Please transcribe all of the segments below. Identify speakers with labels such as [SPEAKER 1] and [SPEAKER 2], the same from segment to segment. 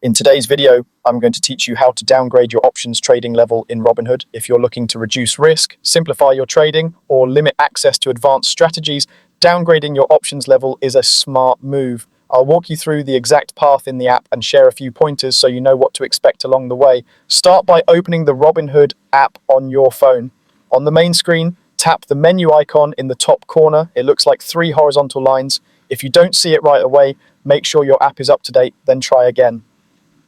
[SPEAKER 1] In today's video, I'm going to teach you how to downgrade your options trading level in Robinhood. If you're looking to reduce risk, simplify your trading, or limit access to advanced strategies, downgrading your options level is a smart move. I'll walk you through the exact path in the app and share a few pointers so you know what to expect along the way. Start by opening the Robinhood app on your phone. On the main screen, tap the menu icon in the top corner. It looks like 3 horizontal lines. If you don't see it right away, make sure your app is up to date, then try again.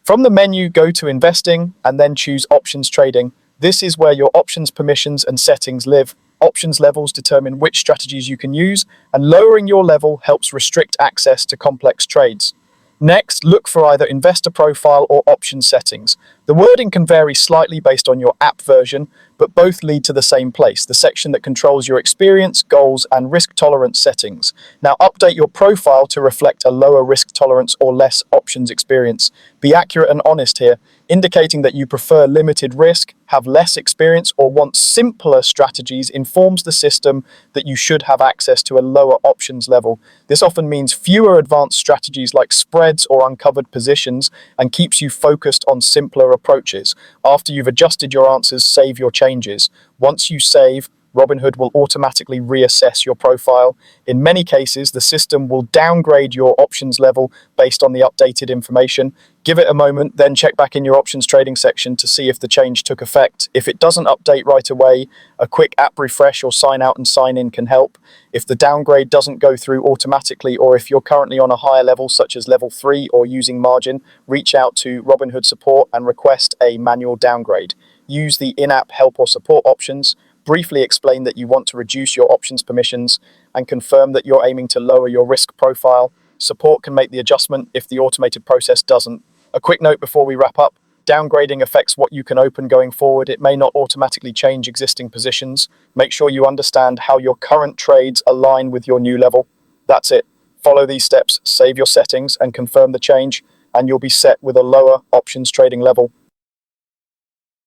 [SPEAKER 1] From the menu, go to Investing and then choose Options Trading. This is where your options permissions and settings live. Options levels determine which strategies you can use, and lowering your level helps restrict access to complex trades. Next, look for either investor profile or option settings. The wording can vary slightly based on your app version, but both lead to the same place, the section that controls your experience, goals, and risk tolerance settings. Now update your profile to reflect a lower risk tolerance or less options experience. Be accurate and honest here, indicating that you prefer limited risk, have less experience, or want simpler strategies informs the system that you should have access to a lower options level. This often means fewer advanced strategies like spreads or uncovered positions and keeps you focused on simpler approaches. After you've adjusted your answers, save your changes. Once you save, Robinhood will automatically reassess your profile. In many cases, the system will downgrade your options level based on the updated information. Give it a moment, then check back in your options trading section to see if the change took effect. If it doesn't update right away, a quick app refresh or sign out and sign in can help. If the downgrade doesn't go through automatically, or if you're currently on a higher level such as level 3 or using margin, reach out to Robinhood support and request a manual downgrade. Use the in-app help or support options. Briefly explain that you want to reduce your options permissions and confirm that you're aiming to lower your risk profile. Support can make the adjustment if the automated process doesn't. A quick note before we wrap up: downgrading affects what you can open going forward. It may not automatically change existing positions. Make sure you understand how your current trades align with your new level. That's it. Follow these steps, save your settings, and confirm the change, and you'll be set with a lower options trading level.